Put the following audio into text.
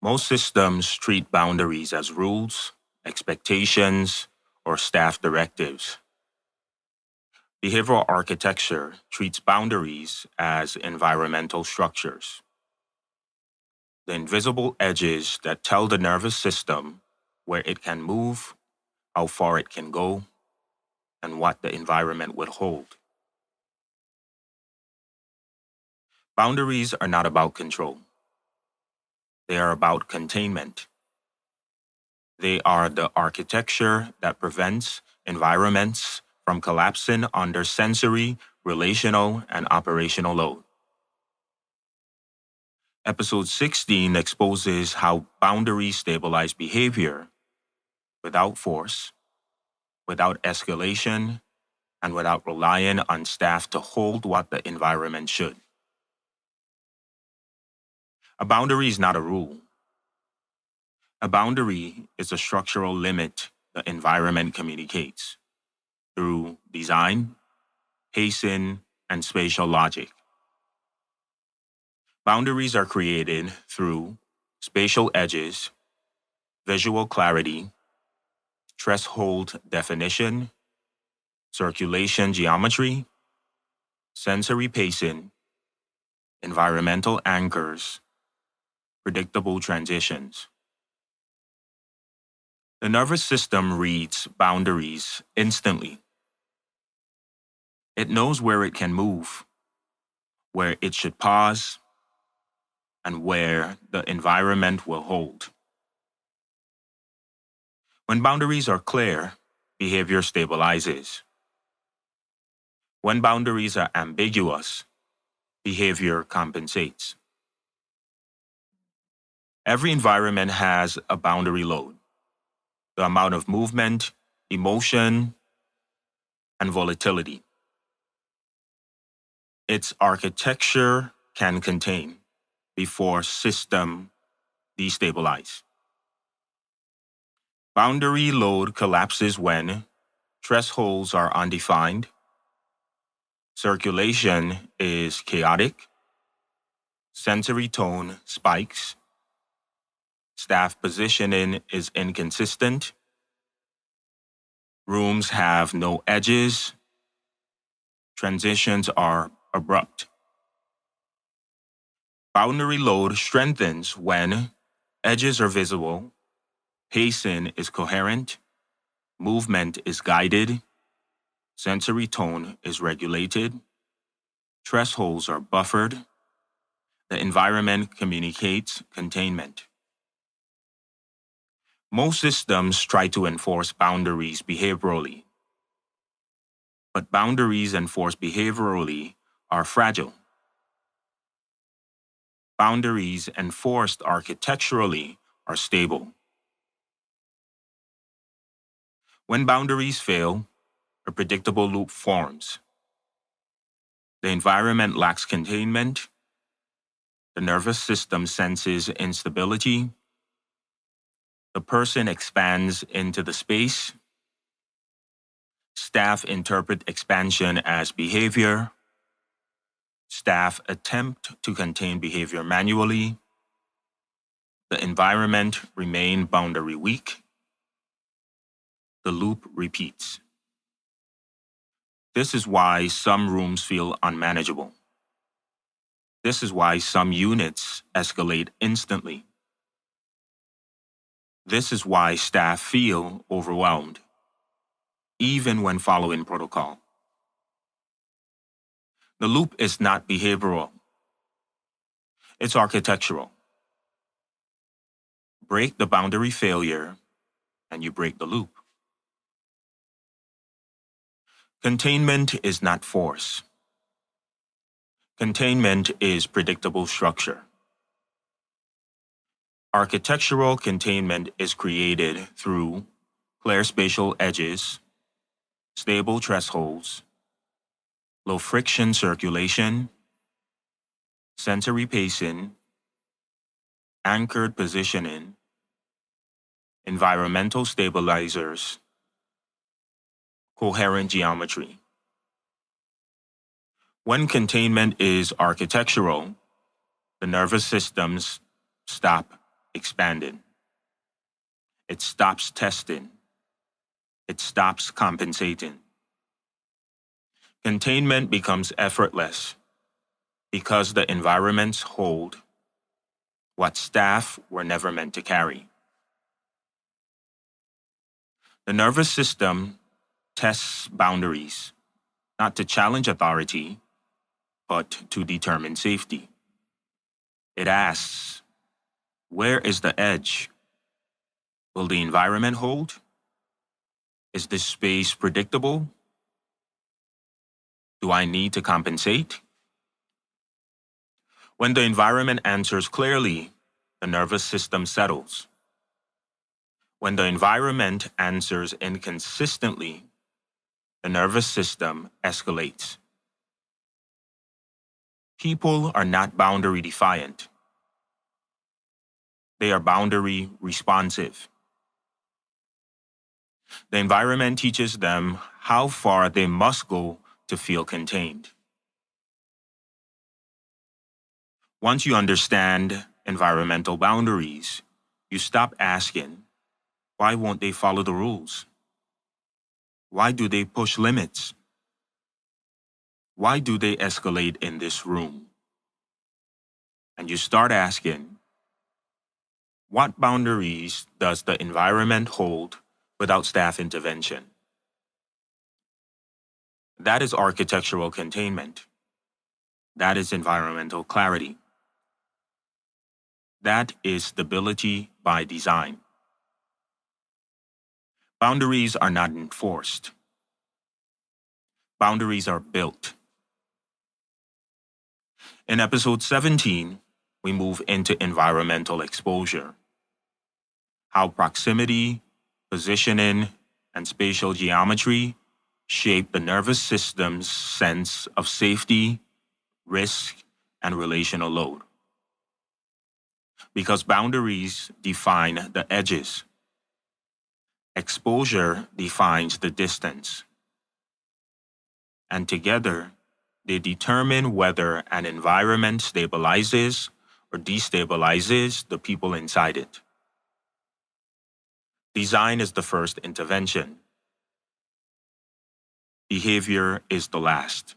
Most systems treat boundaries as rules, expectations, or staff directives. Behavioral architecture treats boundaries as environmental structures, the invisible edges that tell the nervous system where it can move, how far it can go, and what the environment will hold. Boundaries are not about control. They are about containment. They are the architecture that prevents environments from collapsing under sensory, relational, and operational load. Episode 16 exposes how boundaries stabilize behavior without force, without escalation, and without relying on staff to hold what the environment should. A boundary is not a rule. A boundary is a structural limit the environment communicates through design, pacing, and spatial logic. Boundaries are created through spatial edges, visual clarity, threshold definition, circulation geometry, sensory pacing, environmental anchors, predictable transitions. The nervous system reads boundaries instantly. It knows where it can move, where it should pause, and where the environment will hold. When boundaries are clear, behavior stabilizes. When boundaries are ambiguous, behavior compensates. Every environment has a boundary load, the amount of movement, emotion, and volatility its architecture can contain before system destabilize. Boundary load collapses when thresholds are undefined, circulation is chaotic, sensory tone spikes, staff positioning is inconsistent, rooms have no edges, transitions are abrupt. Boundary load strengthens when edges are visible, pacing is coherent, movement is guided, sensory tone is regulated, thresholds are buffered, the environment communicates containment. Most systems try to enforce boundaries behaviorally, but boundaries enforced behaviorally are fragile. Boundaries enforced architecturally are stable. When boundaries fail, a predictable loop forms. The environment lacks containment. The nervous system senses instability. The person expands into the space. Staff interpret expansion as behavior. Staff attempt to contain behavior manually. The environment remains boundary weak. The loop repeats. This is why some rooms feel unmanageable. This is why some units escalate instantly. This is why staff feel overwhelmed, even when following protocol. The loop is not behavioral. It's architectural. Break the boundary failure, and you break the loop. Containment is not force. Containment is predictable structure. Architectural containment is created through clear spatial edges, stable thresholds, low friction circulation, sensory pacing, anchored positioning, environmental stabilizers, coherent geometry. When containment is architectural, the nervous systems stop expanding. It stops testing. It stops compensating. Containment becomes effortless because the environments hold what staff were never meant to carry. The nervous system tests boundaries, not to challenge authority, but to determine safety. It asks, where is the edge? Will the environment hold? Is this space predictable? Do I need to compensate? When the environment answers clearly, the nervous system settles. When the environment answers inconsistently, the nervous system escalates. People are not boundary defiant. They are boundary responsive. The environment teaches them how far they must go to feel contained. Once you understand environmental boundaries, you stop asking, why won't they follow the rules? Why do they push limits? Why do they escalate in this room? And you start asking, what boundaries does the environment hold without staff intervention? That is architectural containment. That is environmental clarity. That is stability by design. Boundaries are not enforced. Boundaries are built. In episode 17, we move into environmental exposure. How proximity, positioning, and spatial geometry shape the nervous system's sense of safety, risk, and relational load. Because boundaries define the edges. Exposure defines the distance. And together, they determine whether an environment stabilizes or destabilizes the people inside it. Design is the first intervention. Behavior is the last.